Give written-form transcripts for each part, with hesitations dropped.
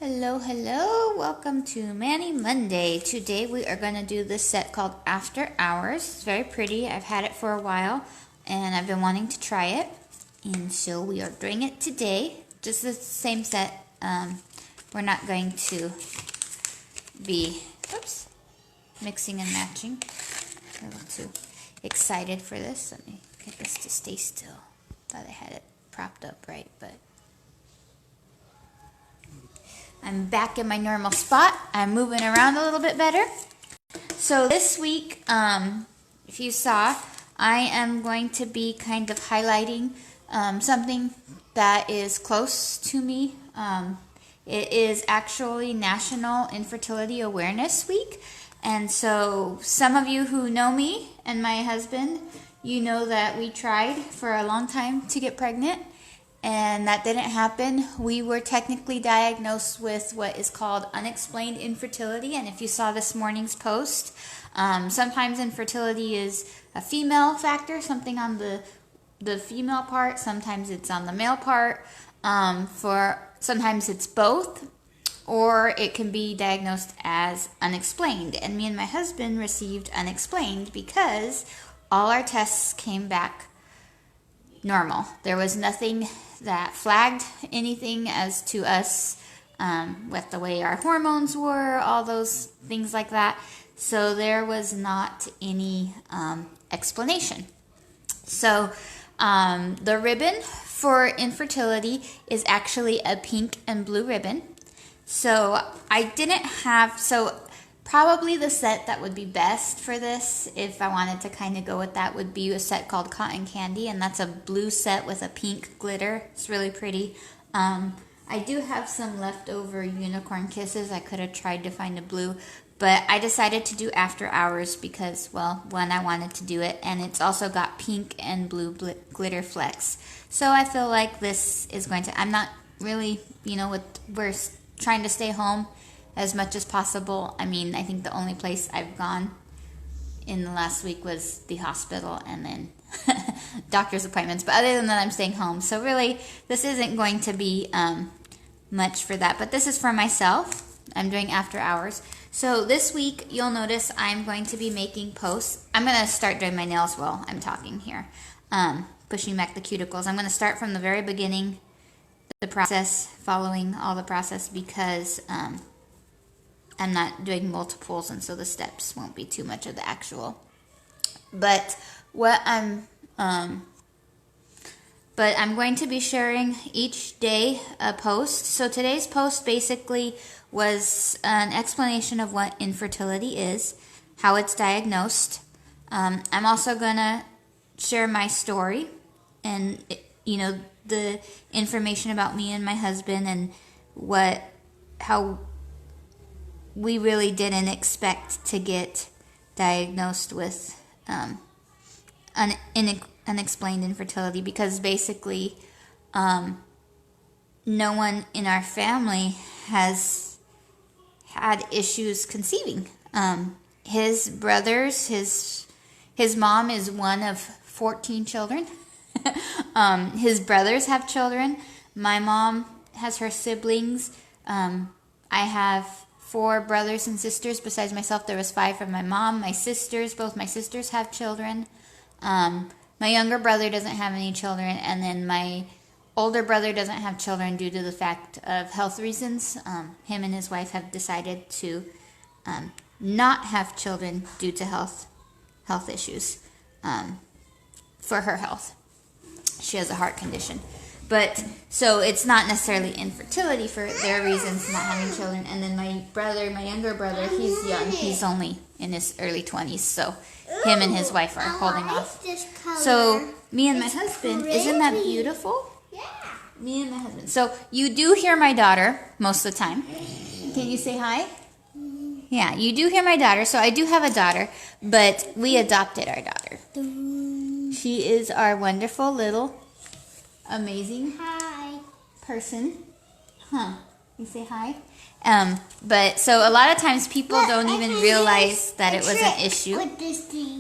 Hello, hello. Welcome to Manny Monday. Today we are going to do this set called After Hours. It's very pretty. I've had it for a while and I've been wanting to try it. And so we are doing it today. Just the same set. We're not going to be mixing and matching. I'm a little too excited for this. Let me get this to stay still. Thought I had it propped up right, but I'm back in my normal spot. I'm moving around a little bit better. So this week, if you saw, I am going to be kind of highlighting something that is close to me. It is actually National Infertility Awareness Week. And so some of you who know me and my husband, you know that we tried for a long time to get pregnant. And that didn't happen. We were technically diagnosed with what is called unexplained infertility. And if you saw this morning's post, sometimes infertility is a female factor, something on the female part. Sometimes it's on the male part. Sometimes it's both, or it can be diagnosed as unexplained. And me and my husband received unexplained because all our tests came back normal. There was nothing that flagged anything as to us with the way our hormones were, all those things like that. So there was not any explanation. So the ribbon for infertility is actually a pink and blue ribbon. So probably the set that would be best for this, if I wanted to kind of go with that, would be a set called Cotton Candy, and that's a blue set with a pink glitter. It's really pretty. I do have some leftover Unicorn Kisses. I could have tried to find a blue, but I decided to do After Hours because, well, one, I wanted to do it, and it's also got pink and blue glitter flecks. So I feel like this is going to, I'm not really, we're trying to stay home as much as possible. I mean, I think the only place I've gone in the last week was the hospital and then doctor's appointments. But other than that, I'm staying home. So really, this isn't going to be much for that. But this is for myself. I'm doing After Hours. So this week, you'll notice I'm going to be making posts. I'm going to start doing my nails while I'm talking here. Pushing back the cuticles. I'm going to start from the very beginning, the process, following all the process, because I'm not doing multiples, and so the steps won't be too much of the actual. But I'm going to be sharing each day a post. So today's post basically was an explanation of what infertility is, how it's diagnosed. I'm also gonna share my story and the information about me and my husband and how we really didn't expect to get diagnosed with unexplained infertility, because basically no one in our family has had issues conceiving. His brothers, his mom is one of 14 children. His brothers have children. My mom has her siblings. I have 4 brothers and sisters. Besides myself, there was 5 from my mom. Both my sisters have children. My younger brother doesn't have any children, and then my older brother doesn't have children due to the fact of health reasons. Him and his wife have decided to not have children due to health issues for her health. She has a heart condition. But, so it's not necessarily infertility for their reasons, not having children. And then my younger brother, he's young. He's only in his early 20s. So him and his wife are holding off. So me and my husband, isn't that beautiful? Yeah. Me and my husband. So you do hear my daughter most of the time. Can you say hi? Yeah, you do hear my daughter. So I do have a daughter, but we adopted our daughter. She is our wonderful little amazing person. You say hi? But so a lot of times people don't even realize that it was an issue.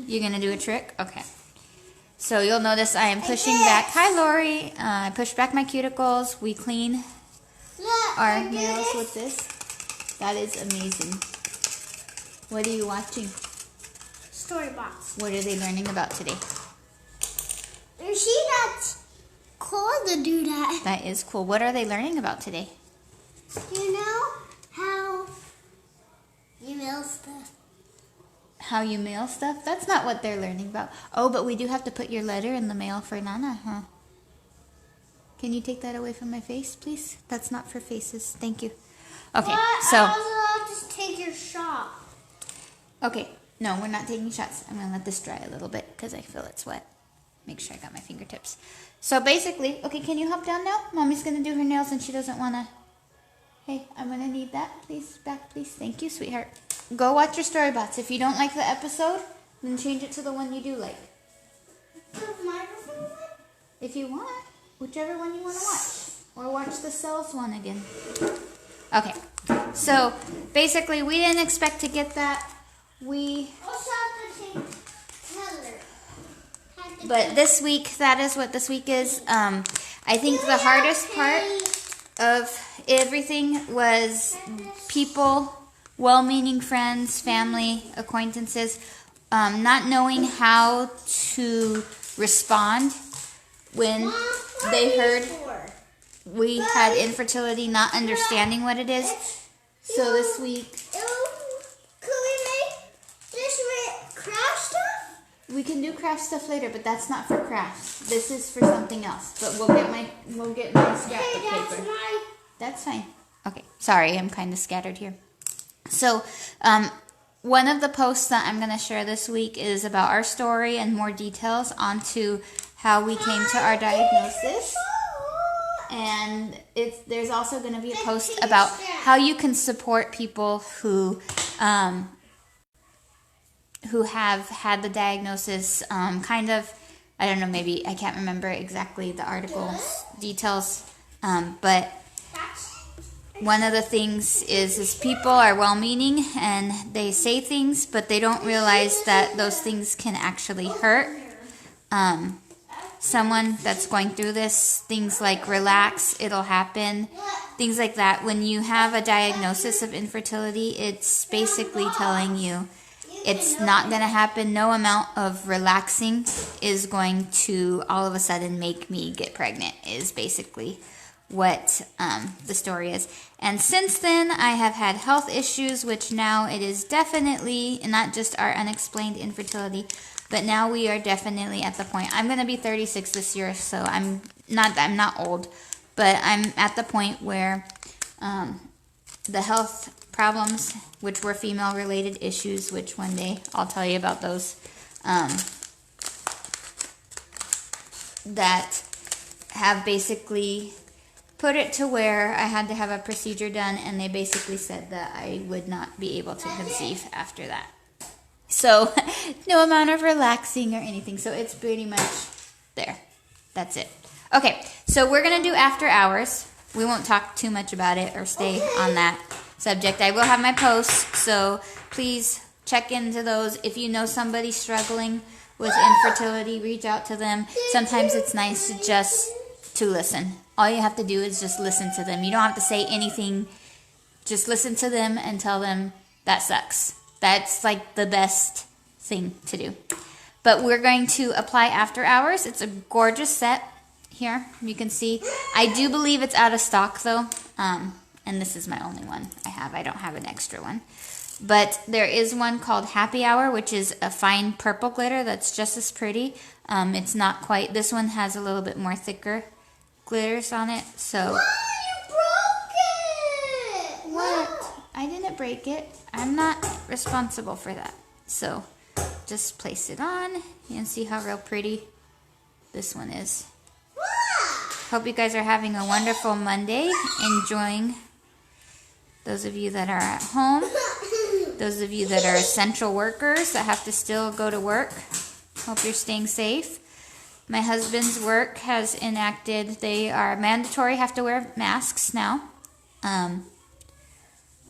You're gonna do a trick? Okay. So you'll notice I am pushing back. Hi, Lori. I push back my cuticles. We clean our nails with this. That is amazing. What are you watching? Storybots. What are they learning about today? You see, that's cool to do that. That is cool. What are they learning about today? You know how you mail stuff? How you mail stuff? That's not what they're learning about. Oh, but we do have to put your letter in the mail for Nana, huh? Can you take that away from my face, please? That's not for faces. Thank you. Okay, so... I'll just take your shot. Okay, no, we're not taking shots. I'm going to let this dry a little bit because I feel it's wet. Make sure I got my fingertips. So basically, okay, can you hop down now? Mommy's going to do her nails and she doesn't want to... Hey, I'm going to need that, please. Back, please. Thank you, sweetheart. Go watch your Storybots. If you don't like the episode, then change it to the one you do like. If you want, whichever one you want to watch. Or watch the cells one again. Okay, so basically we didn't expect to get that. We also have to change color. But this week, that is what this week is. I think the hardest part of everything was people, well-meaning friends, family, acquaintances, not knowing how to respond when they heard we had infertility, not understanding what it is. So this week... Could we make this with craft stuff? We can do craft stuff later, but that's not for crafts. This is for something else. But we'll get my scrapbook paper. That's fine. Okay, sorry, I'm kind of scattered here. So, one of the posts that I'm going to share this week is about our story and more details onto how we came to our diagnosis. And there's also going to be a post about how you can support people who have had the diagnosis, kind of, I don't know, maybe, I can't remember exactly the article's details, but one of the things is people are well-meaning and they say things, but they don't realize that those things can actually hurt. Someone that's going through this, things like relax, it'll happen, things like that. When you have a diagnosis of infertility, it's basically telling you it's not going to happen. No amount of relaxing is going to all of a sudden make me get pregnant, is basically what the story is. And since then, I have had health issues, which now it is definitely not just our unexplained infertility, but now we are definitely at the point. I'm going to be 36 this year, so I'm not old, but I'm at the point where the health problems, which were female-related issues, which one day I'll tell you about those, that have basically put it to where I had to have a procedure done, and they basically said that I would not be able to conceive after that. So, no amount of relaxing or anything. So, it's pretty much there. That's it. Okay, so we're going to do after hours. We won't talk too much about it or stay on that subject. I will have my posts, so please check into those. If you know somebody struggling with infertility, reach out to them. Sometimes it's nice just to listen. All you have to do is just listen to them. You don't have to say anything. Just listen to them and tell them that sucks. That's like the best thing to do. But we're going to apply after hours. It's a gorgeous set here. You can see. I do believe it's out of stock though. And this is my only one I have. I don't have an extra one. But there is one called Happy Hour, which is a fine purple glitter that's just as pretty. It's not quite. This one has a little bit more thicker glitters on it. So. You broke it! What? I didn't break it. I'm not responsible for that. So just place it on. You can see how real pretty this one is. Hope you guys are having a wonderful Monday. Enjoying. Those of you that are at home. Those of you that are essential workers that have to still go to work. Hope you're staying safe. My husband's work has enacted, they are mandatory, have to wear masks now.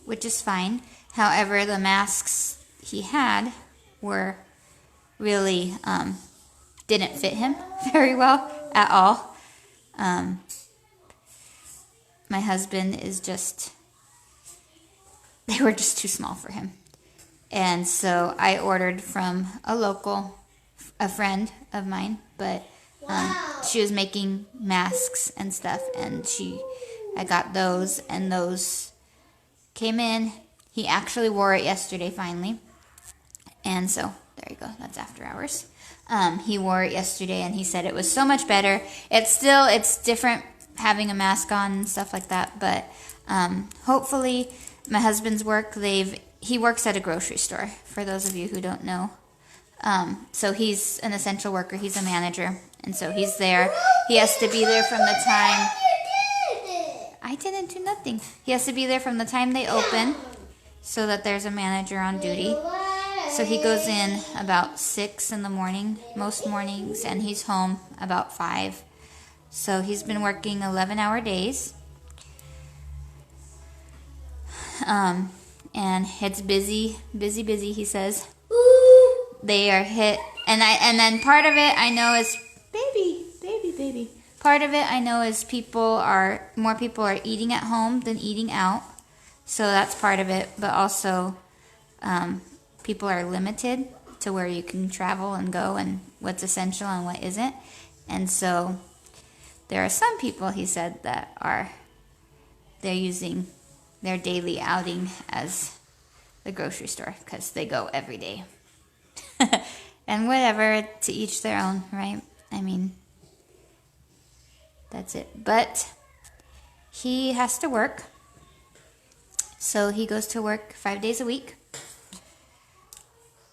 Which is fine. However, the masks he had were really didn't fit him very well at all. my husband is just, they were just too small for him. And so I ordered from a friend of mine, but she was making masks and stuff, and I got those, and those came in. He actually wore it yesterday finally. And so there you go, that's after hours. He wore it yesterday and he said it was so much better. It's different having a mask on and stuff like that, but hopefully my husband's work, he works at a grocery store, for those of you who don't know. So he's an essential worker, he's a manager, and so he's there. He has to be there from the time... I didn't do nothing. He has to be there from the time they open, so that there's a manager on duty. So he goes in about 6 in the morning, most mornings, and he's home about 5. So he's been working 11-hour days. And it's busy, he says. They are hit, and then part of it I know is baby. Part of it I know is more people are eating at home than eating out. So that's part of it, but also people are limited to where you can travel and go and what's essential and what isn't. And so there are some people, he said, that they're using their daily outing as the grocery store because they go every day. And whatever, to each their own, right? I mean, that's it. But he has to work. So he goes to work 5 days a week.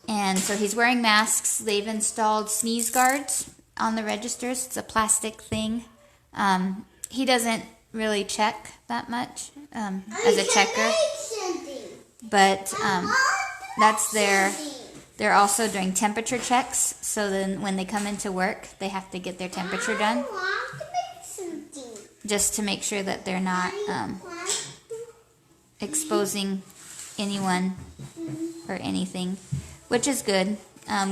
And so he's wearing masks. They've installed sneeze guards on the registers. It's a plastic thing. He doesn't really check that much as a checker. But that's they're also doing temperature checks. So then when they come into work, they have to get their temperature done. Just to make sure that they're not exposing anyone or anything, which is good.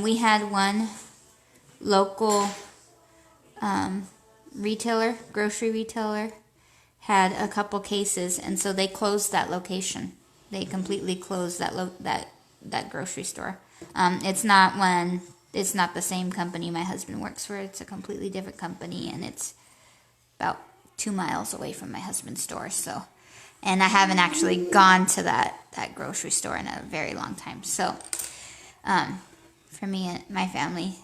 We had one local grocery retailer, had a couple cases, and so they closed that location. They completely closed that grocery store. It's not the same company my husband works for. It's a completely different company, and it's about 2 miles away from my husband's store. So, and I haven't actually gone to that grocery store in a very long time. So, for me and my family,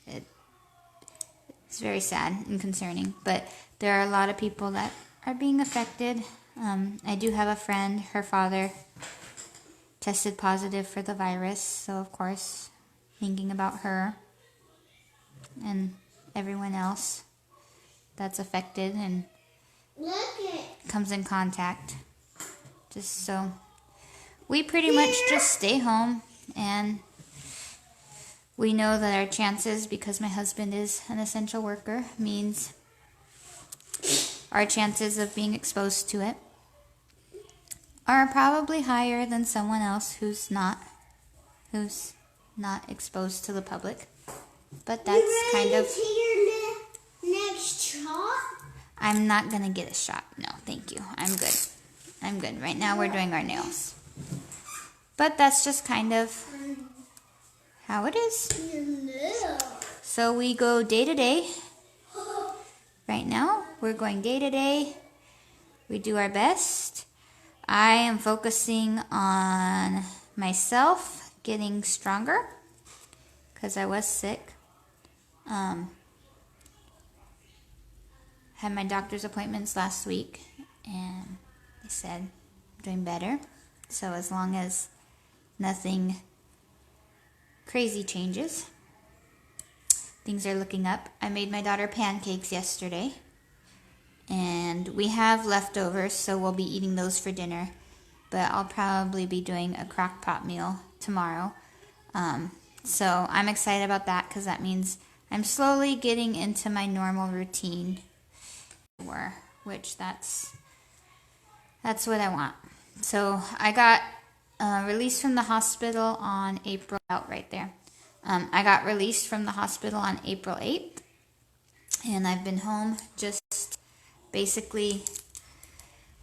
it's very sad and concerning. But there are a lot of people that are being affected. I do have a friend, her father tested positive for the virus. So, of course, thinking about her and everyone else that's affected and comes in contact. Just so we pretty much just stay home, and we know that our chances, because my husband is an essential worker, means our chances of being exposed to it are probably higher than someone else who's not exposed to the public. But that's kind of... Next shot? I'm not gonna get a shot. No, thank you. I'm good. Right now we're doing our nails. But that's just kind of how it is. So we go day to day. Right now, we're going day to day. We do our best. I am focusing on myself getting stronger because I was sick. Had my doctor's appointments last week, and they said I'm doing better. So as long as nothing crazy changes, things are looking up. I made my daughter pancakes yesterday, and we have leftovers, so we'll be eating those for dinner. But I'll probably be doing a crock pot meal tomorrow. So I'm excited about that because that means I'm slowly getting into my normal routine. Which that's what I want. So I got released from the hospital on April, out right there. I got released from the hospital on April 8th, and I've been home just basically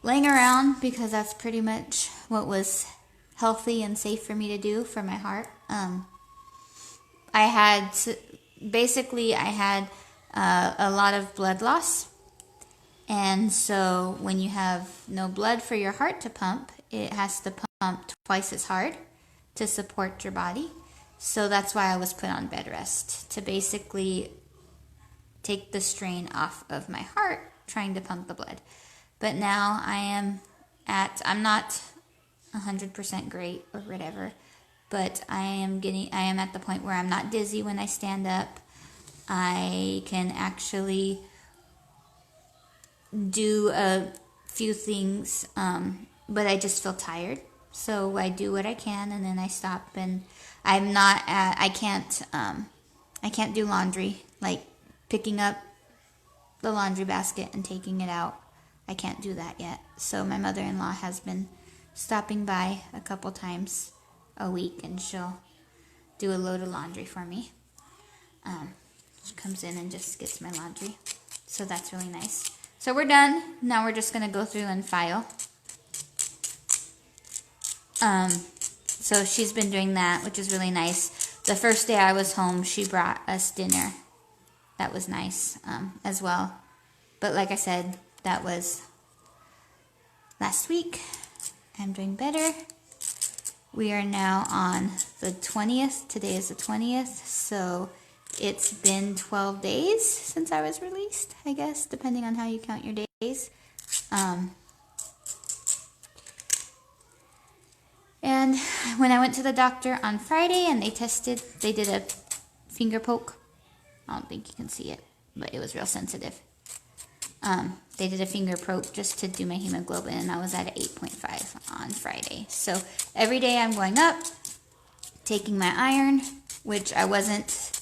laying around because that's pretty much what was healthy and safe for me to do for my heart. I had a lot of blood loss, and so when you have no blood for your heart to pump, it has to pump twice as hard to support your body. So that's why I was put on bed rest, to basically take the strain off of my heart trying to pump the blood. But now I'm not 100% great or whatever, but I am at the point where I'm not dizzy when I stand up. I can actually do a few things, but I just feel tired. So I do what I can, and then I stop. And I can't do laundry, like picking up the laundry basket and taking it out. I can't do that yet. So my mother-in-law has been stopping by a couple times a week, and she'll do a load of laundry for me. She comes in and just gets my laundry. So that's really nice. So we're done. Now we're just going to go through and file. So she's been doing that, which is really nice. The first day I was home, she brought us dinner. That was nice as well. But like I said, that was last week. I'm doing better. We are now on the 20th. Today is the 20th. So it's been 12 days since I was released, I guess, depending on how you count your days. And when I went to the doctor on Friday and they did a finger poke. I don't think you can see it, but it was real sensitive. They did a finger poke just to do my hemoglobin, and I was at 8.5 on Friday. So every day I'm going up, taking my iron, which I wasn't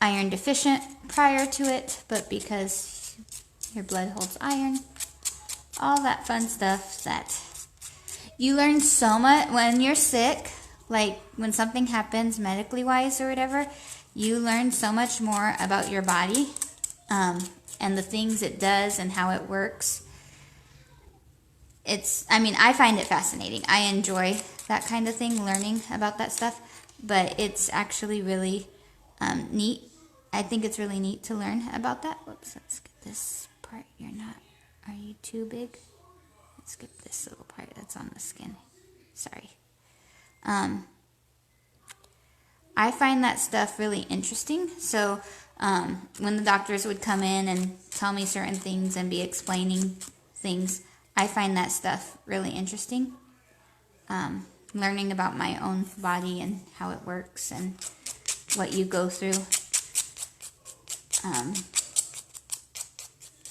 iron deficient prior to it, but because your blood holds iron, all that fun stuff that you learn so much when you're sick, like when something happens medically wise or whatever, you learn so much more about your body and the things it does and how it works. I find it fascinating. I enjoy that kind of thing, learning about that stuff, but it's actually really neat. I think it's really neat to learn about that. Whoops, let's get this part. Are you too big? Let's get this little part that's on the skin. Sorry. I find that stuff really interesting. So when the doctors would come in and tell me certain things and be explaining things, I find that stuff really interesting. Learning about my own body and how it works and what you go through.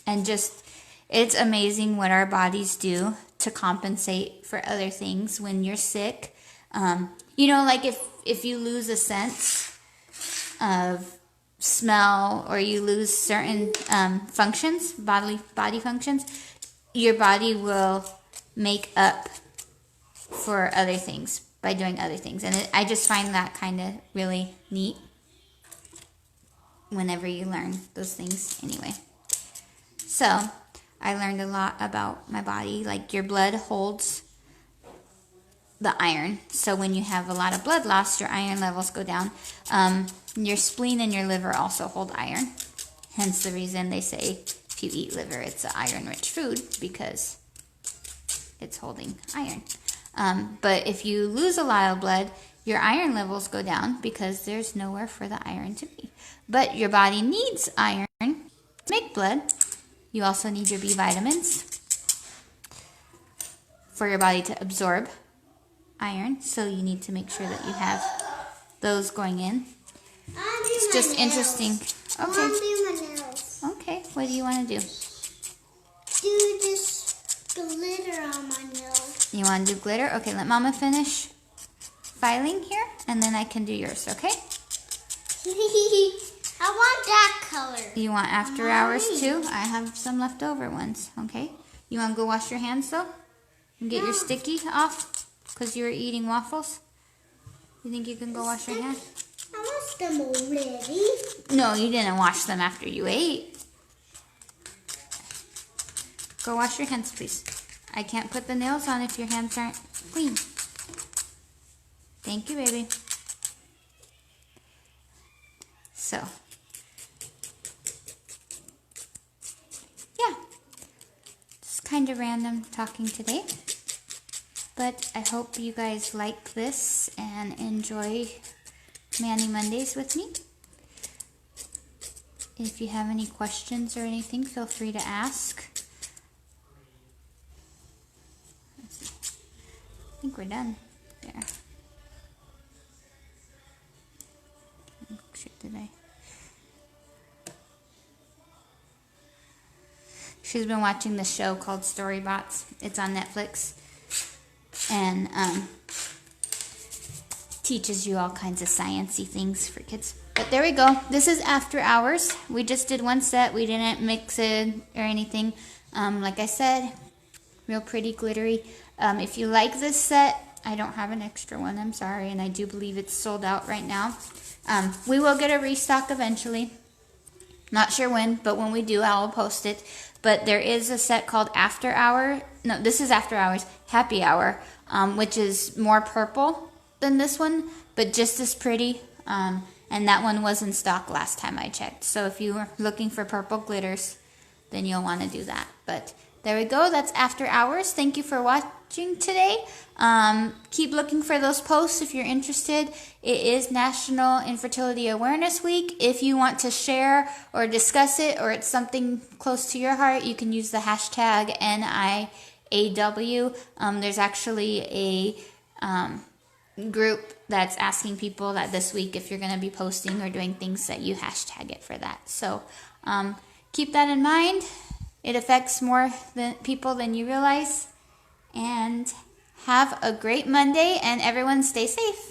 And just, it's amazing what our bodies do to compensate for other things when you're sick. Like if you lose a sense of smell or you lose certain functions, body functions, your body will make up for other things by doing other things. And I just find that kind of really neat whenever you learn those things anyway. So I learned a lot about my body. Like your blood holds the iron. So when you have a lot of blood loss, your iron levels go down. Your spleen and your liver also hold iron. Hence the reason they say if you eat liver, it's an iron-rich food because it's holding iron. But if you lose a lot of blood, your iron levels go down because there's nowhere for the iron to be. But your body needs iron to make blood. You also need your B vitamins for your body to absorb iron. So you need to make sure that you have those going in. It's just interesting. Okay. Okay, what do you want to do? Do this glitter on my nails. You want to do glitter? Okay, let Mama finish filing here, and then I can do yours, okay? I want that color. You want after hours too? I have some leftover ones, okay? You want to go wash your hands though? And get your sticky off because you were eating waffles? You think you can go wash your hands? I washed them already. No, you didn't wash them after you ate. Go wash your hands, please. I can't put the nails on if your hands aren't clean. Thank you, baby. So, yeah, just kind of random talking today. But I hope you guys like this and enjoy Manny Mondays with me. If you have any questions or anything, feel free to ask. I think we're done. There. Shit, did I? She's been watching this show called Storybots. It's on Netflix. And teaches you all kinds of sciencey things for kids. But there we go. This is After Hours. We just did one set. We didn't mix it or anything. Like I said, real pretty glittery. If you like this set, I don't have an extra one. I'm sorry. And I do believe it's sold out right now. We will get a restock eventually. Not sure when, but when we do, I'll post it. But there is a set called After Hour. No, this is After Hours, Happy Hour, which is more purple than this one, but just as pretty. And that one was in stock last time I checked. So if you were looking for purple glitters, then you'll want to do that. But there we go. That's After Hours. Thank you for watching today. Keep looking for those posts if you're interested. It is National Infertility Awareness Week. If you want to share or discuss it, or it's something close to your heart, you can use the hashtag NIAW. There's actually a group that's asking people that this week if you're going to be posting or doing things that you hashtag it for that. So keep that in mind. It affects more people than you realize. And have a great Monday, and everyone stay safe.